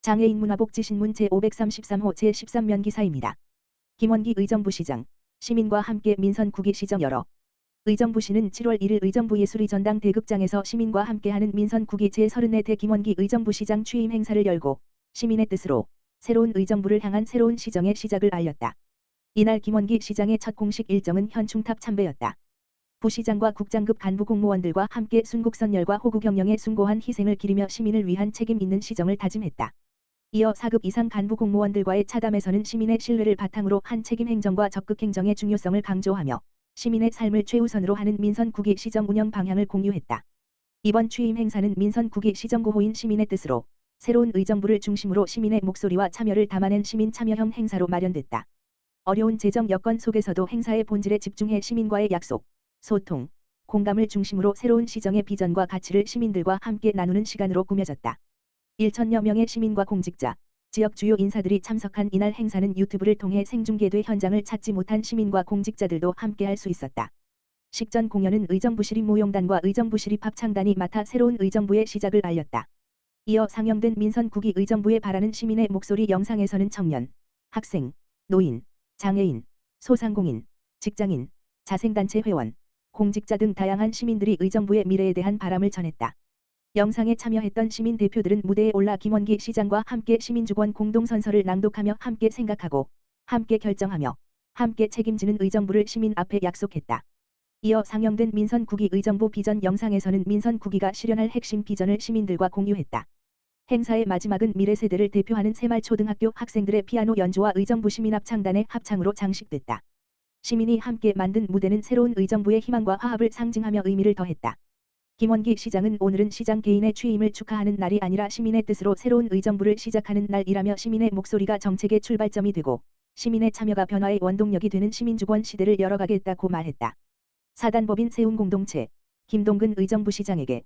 장애인 문화복지신문 제533호 제13면 기사입니다. 김원기 의정부시장, 시민과 함께 민선9기 시정 열어. 의정부시는 7월 1일 의정부 예술의 전당 대극장에서 시민과 함께하는 민선9기 제34대 김원기 의정부시장 취임 행사를 열고 시민의 뜻으로 새로운 의정부를 향한 새로운 시정의 시작을 알렸다. 이날 김원기 시장의 첫 공식 일정은 현충탑 참배였다. 부시장과 국장급 간부 공무원들과 함께 순국선열과 호국영령의 숭고한 희생을 기리며 시민을 위한 책임 있는 시정을 다짐했다. 이어 4급 이상 간부 공무원들과의 차담에서는 시민의 신뢰를 바탕으로 한 책임 행정과 적극 행정의 중요성을 강조하며 시민의 삶을 최우선으로 하는 민선9기 시정 운영 방향을 공유했다. 이번 취임 행사는 민선9기 시정 구호인 시민의 뜻으로 새로운 의정부를 중심으로 시민의 목소리와 참여를 담아낸 시민 참여형 행사로 마련됐다. 어려운 재정 여건 속에서도 행사의 본질에 집중해 시민과의 약속, 소통, 공감을 중심으로 새로운 시정의 비전과 가치를 시민들과 함께 나누는 시간으로 꾸며졌다. 1,000여 명의 시민과 공직자, 지역 주요 인사들이 참석한 이날 행사는 유튜브를 통해 생중계돼 현장을 찾지 못한 시민과 공직자들도 함께할 수 있었다. 식전 공연은 의정부시립 무용단과 의정부시립 합창단이 맡아 새로운 의정부의 시작을 알렸다. 이어 상영된 민선9기 의정부에 바라는 시민의 목소리 영상에서는 청년, 학생, 노인, 장애인, 소상공인, 직장인, 자생단체 회원, 공직자 등 다양한 시민들이 의정부의 미래에 대한 바람을 전했다. 영상에 참여했던 시민 대표들은 무대에 올라 김원기 시장과 함께 시민주권 공동선서를 낭독하며 함께 생각하고 함께 결정하며 함께 책임지는 의정부를 시민 앞에 약속했다. 이어 상영된 민선9기 의정부 비전 영상에서는 민선9기가 실현할 핵심 비전을 시민들과 공유했다. 행사의 마지막은 미래 세대를 대표하는 새말초등학교 학생들의 피아노 연주와 의정부 시민합창단의 합창으로 장식됐다. 시민이 함께 만든 무대는 새로운 의정부의 희망과 화합을 상징하며 의미를 더했다. 김원기 시장은 오늘은 시장 개인의 취임을 축하하는 날이 아니라 시민의 뜻으로 새로운 의정부를 시작하는 날이라며 시민의 목소리가 정책의 출발점이 되고 시민의 참여가 변화의 원동력이 되는 시민주권 시대를 열어가겠다고 말했다. 사단법인 세운공동체, 김동근 의정부시장에게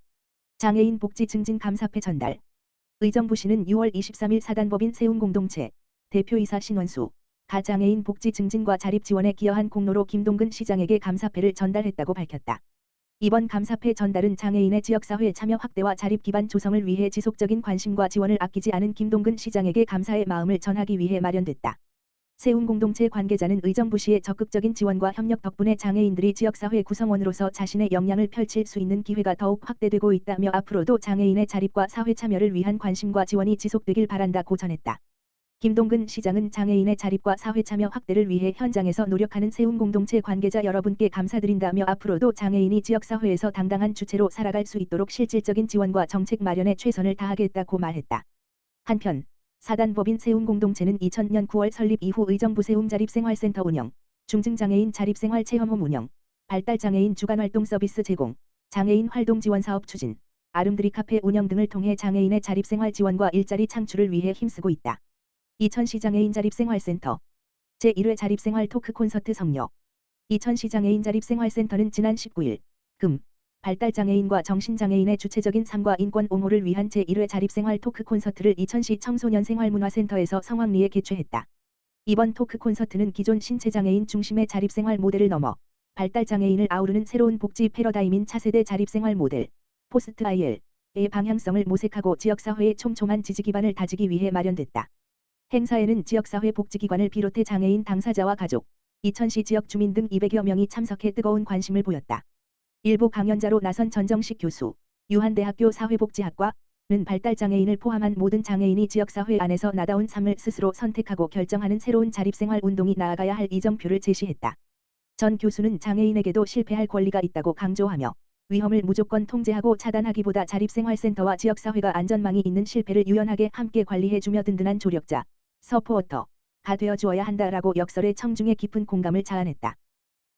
장애인 복지 증진 감사패 전달. 의정부시는 6월 23일 사단법인 세운공동체, 대표이사 신원수, 가장애인 복지 증진과 자립 지원에 기여한 공로로 김동근 시장에게 감사패를 전달했다고 밝혔다. 이번 감사패 전달은 장애인의 지역사회 참여 확대와 자립 기반 조성을 위해 지속적인 관심과 지원을 아끼지 않은 김동근 시장에게 감사의 마음을 전하기 위해 마련됐다. 세운공동체 관계자는 의정부시의 적극적인 지원과 협력 덕분에 장애인들이 지역사회 구성원으로서 자신의 역량을 펼칠 수 있는 기회가 더욱 확대되고 있다며 앞으로도 장애인의 자립과 사회 참여를 위한 관심과 지원이 지속되길 바란다고 전했다. 김동근 시장은 장애인의 자립과 사회 참여 확대를 위해 현장에서 노력하는 세운공동체 관계자 여러분께 감사드린다며 앞으로도 장애인이 지역사회에서 당당한 주체로 살아갈 수 있도록 실질적인 지원과 정책 마련에 최선을 다하겠다고 말했다. 한편 사단법인 세운공동체는 2000년 9월 설립 이후 의정부 세움자립생활센터 운영, 중증장애인 자립생활체험홈 운영, 발달장애인 주간활동 서비스 제공, 장애인 활동 지원 사업 추진, 아름드리 카페 운영 등을 통해 장애인의 자립생활 지원과 일자리 창출을 위해 힘쓰고 있다. 이천시 장애인 자립생활센터 제1회 자립생활 토크 콘서트 성료. 이천시 장애인 자립생활센터는 지난 19일 금 발달장애인과 정신장애인의 주체적인 삶과 인권 옹호를 위한 제1회 자립생활 토크 콘서트를 이천시 청소년생활문화센터에서 성황리에 개최했다. 이번 토크 콘서트는 기존 신체장애인 중심의 자립생활 모델을 넘어 발달장애인을 아우르는 새로운 복지 패러다임인 차세대 자립생활 모델 포스트 IL의 방향성을 모색하고 지역사회의 촘촘한 지지 기반을 다지기 위해 마련됐다. 행사에는 지역사회 복지기관을 비롯해 장애인 당사자와 가족, 이천시 지역 주민 등 200여 명이 참석해 뜨거운 관심을 보였다. 일부 강연자로 나선 전정식 교수, 유한대학교 사회복지학과는 발달장애인을 포함한 모든 장애인이 지역사회 안에서 나다운 삶을 스스로 선택하고 결정하는 새로운 자립생활 운동이 나아가야 할 이정표를 제시했다. 전 교수는 장애인에게도 실패할 권리가 있다고 강조하며 위험을 무조건 통제하고 차단하기보다 자립생활센터와 지역사회가 안전망이 있는 실패를 유연하게 함께 관리해주며 든든한 조력자, 서포터가 되어주어야 한다라고 역설의 청중의 깊은 공감을 자아냈다.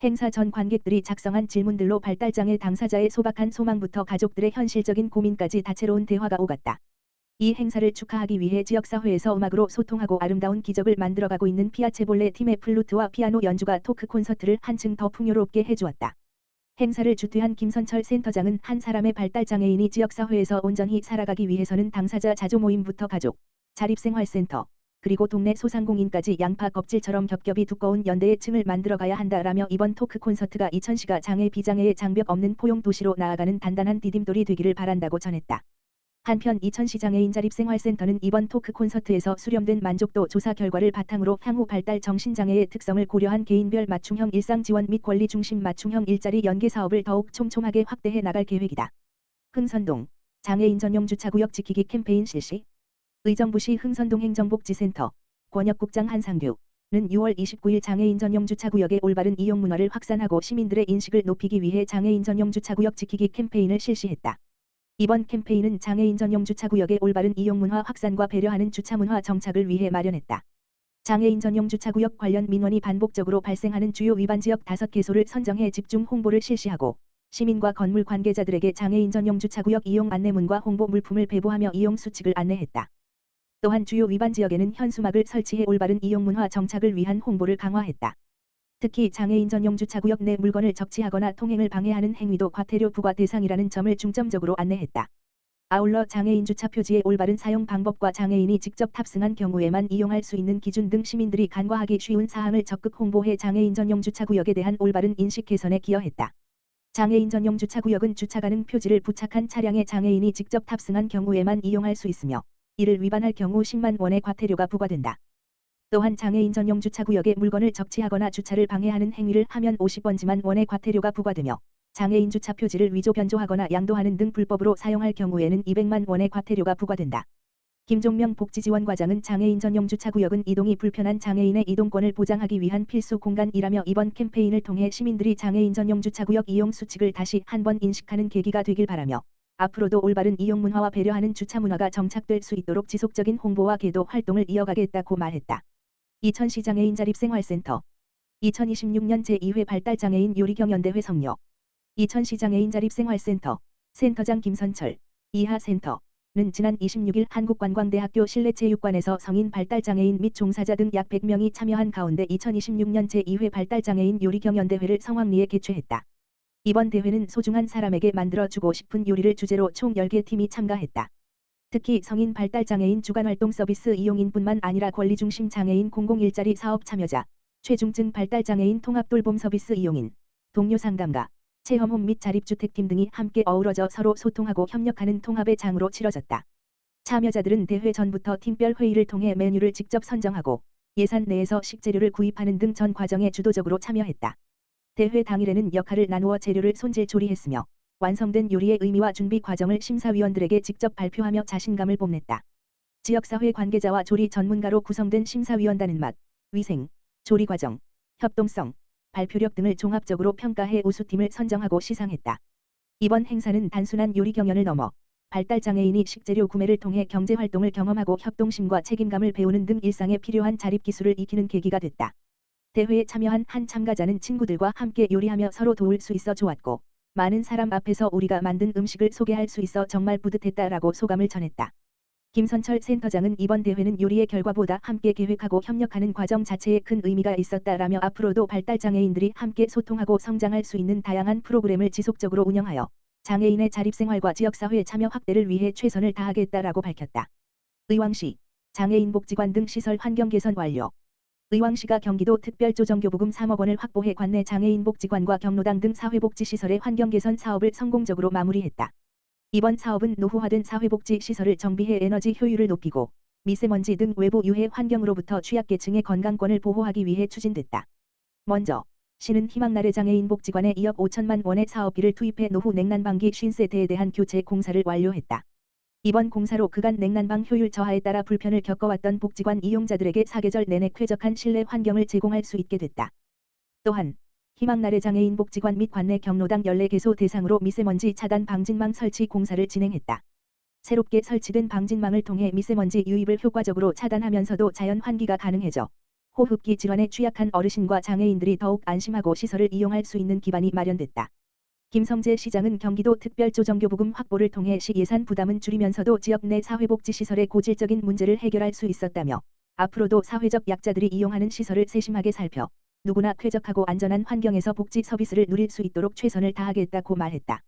행사 전 관객들이 작성한 질문들로 발달장애 당사자의 소박한 소망부터 가족들의 현실적인 고민까지 다채로운 대화가 오갔다. 이 행사를 축하하기 위해 지역사회에서 음악으로 소통하고 아름다운 기적을 만들어가고 있는 피아체볼레 팀의 플루트와 피아노 연주가 토크 콘서트를 한층 더 풍요롭게 해주었다. 행사를 주최한 김선철 센터장은 한 사람의 발달장애인이 지역사회에서 온전히 살아가기 위해서는 당사자 자조 모임부터 가족, 자립생활센터, 그리고 동네 소상공인까지 양파 껍질처럼 겹겹이 두꺼운 연대의 층을 만들어가야 한다라며 이번 토크 콘서트가 이천시가 장애 비장애의 장벽 없는 포용 도시로 나아가는 단단한 디딤돌이 되기를 바란다고 전했다. 한편 이천시 장애인 자립생활센터는 이번 토크 콘서트에서 수렴된 만족도 조사 결과를 바탕으로 향후 발달 정신장애의 특성을 고려한 개인별 맞춤형 일상 지원 및 권리 중심 맞춤형 일자리 연계 사업을 더욱 촘촘하게 확대해 나갈 계획이다. 흥선동 장애인 전용 주차구역 지키기 캠페인 실시. 의정부시 흥선동 행정복지센터 권역국장 한상규는 6월 29일 장애인 전용 주차구역의 올바른 이용 문화를 확산하고 시민들의 인식을 높이기 위해 장애인 전용 주차구역 지키기 캠페인을 실시했다. 이번 캠페인은 장애인 전용 주차구역의 올바른 이용 문화 확산과 배려하는 주차 문화 정착을 위해 마련했다. 장애인 전용 주차구역 관련 민원이 반복적으로 발생하는 주요 위반 지역 5개소를 선정해 집중 홍보를 실시하고 시민과 건물 관계자들에게 장애인 전용 주차구역 이용 안내문과 홍보 물품을 배부하며 이용 수칙을 안내했다. 또한 주요 위반 지역에는 현수막을 설치해 올바른 이용 문화 정착을 위한 홍보를 강화했다. 특히 장애인 전용 주차구역 내 물건을 적치하거나 통행을 방해하는 행위도 과태료 부과 대상이라는 점을 중점적으로 안내했다. 아울러 장애인 주차 표지의 올바른 사용 방법과 장애인이 직접 탑승한 경우에만 이용할 수 있는 기준 등 시민들이 간과하기 쉬운 사항을 적극 홍보해 장애인 전용 주차구역에 대한 올바른 인식 개선에 기여했다. 장애인 전용 주차구역은 주차 가능 표지를 부착한 차량에 장애인이 직접 탑승한 경우에만 이용할 수 있으며 이를 위반할 경우 10만 원의 과태료가 부과된다. 또한 장애인 전용 주차구역에 물건을 적치하거나 주차를 방해하는 행위를 하면 50원지만 원의 과태료가 부과되며 장애인 주차 표지를 위조 변조하거나 양도하는 등 불법으로 사용할 경우에는 200만 원의 과태료가 부과된다. 김종명 복지지원과장은 장애인 전용 주차구역은 이동이 불편한 장애인의 이동권을 보장하기 위한 필수 공간이라며 이번 캠페인을 통해 시민들이 장애인 전용 주차구역 이용 수칙을 다시 한번 인식하는 계기가 되길 바라며 앞으로도 올바른 이용 문화와 배려하는 주차 문화가 정착될 수 있도록 지속적인 홍보와 계도 활동을 이어가겠다고 말했다. 이천시 장애인 자립생활센터 2026년 제2회 발달장애인 요리경연대회 성료. 이천시 장애인 자립생활센터 센터장 김선철 이하센터는 지난 26일 한국관광대학교 실내체육관에서 성인 발달장애인 및 종사자 등 약 100명이 참여한 가운데 2026년 제2회 발달장애인 요리경연대회를 성황리에 개최했다. 이번 대회는 소중한 사람에게 만들어주고 싶은 요리를 주제로 총 10개 팀이 참가했다. 특히 성인 발달장애인 주간활동 서비스 이용인뿐만 아니라 권리중심 장애인 공공일자리 사업 참여자, 최중증 발달장애인 통합돌봄 서비스 이용인, 동료 상담가, 체험홈 및 자립주택팀 등이 함께 어우러져 서로 소통하고 협력하는 통합의 장으로 치러졌다. 참여자들은 대회 전부터 팀별 회의를 통해 메뉴를 직접 선정하고 예산 내에서 식재료를 구입하는 등 전 과정에 주도적으로 참여했다. 대회 당일에는 역할을 나누어 재료를 손질 조리했으며 완성된 요리의 의미와 준비 과정을 심사위원들에게 직접 발표하며 자신감을 뽐냈다. 지역사회 관계자와 조리 전문가로 구성된 심사위원단은 맛, 위생, 조리 과정, 협동성, 발표력 등을 종합적으로 평가해 우수팀을 선정하고 시상했다. 이번 행사는 단순한 요리 경연을 넘어 발달장애인이 식재료 구매를 통해 경제활동을 경험하고 협동심과 책임감을 배우는 등 일상에 필요한 자립기술을 익히는 계기가 됐다. 대회에 참여한 한 참가자는 친구들과 함께 요리하며 서로 도울 수 있어 좋았고 많은 사람 앞에서 우리가 만든 음식을 소개할 수 있어 정말 뿌듯했다라고 소감을 전했다. 김선철 센터장은 이번 대회는 요리의 결과보다 함께 계획하고 협력하는 과정 자체에 큰 의미가 있었다라며 앞으로도 발달장애인들이 함께 소통하고 성장할 수 있는 다양한 프로그램을 지속적으로 운영하여 장애인의 자립생활과 지역사회 참여 확대를 위해 최선을 다하겠다라고 밝혔다. 의왕시 장애인 복지관 등 시설 환경 개선 완료. 의왕시가 경기도 특별조정교부금 3억 원을 확보해 관내 장애인 복지관과 경로당 등 사회복지시설의 환경 개선 사업을 성공적으로 마무리했다. 이번 사업은 노후화된 사회복지 시설을 정비해 에너지 효율을 높이고 미세먼지 등 외부 유해 환경으로부터 취약계층의 건강권을 보호하기 위해 추진됐다. 먼저 시는 희망나래 장애인 복지관에 2억 5천만 원의 사업비를 투입해 노후 냉난방기 50세대에 대한 교체 공사를 완료했다. 이번 공사로 그간 냉난방 효율 저하에 따라 불편을 겪어왔던 복지관 이용자들에게 사계절 내내 쾌적한 실내 환경을 제공할 수 있게 됐다. 또한 희망나래 장애인 복지관 및 관내 경로당 14개소 대상으로 미세먼지 차단 방진망 설치 공사를 진행했다. 새롭게 설치된 방진망을 통해 미세먼지 유입을 효과적으로 차단하면서도 자연 환기가 가능해져 호흡기 질환에 취약한 어르신과 장애인들이 더욱 안심하고 시설을 이용할 수 있는 기반이 마련됐다. 김성재 시장은 경기도 특별조정교부금 확보를 통해 시 예산 부담은 줄이면서도 지역 내 사회복지시설의 고질적인 문제를 해결할 수 있었다며 앞으로도 사회적 약자들이 이용하는 시설을 세심하게 살펴 누구나 쾌적하고 안전한 환경에서 복지 서비스를 누릴 수 있도록 최선을 다하겠다고 말했다.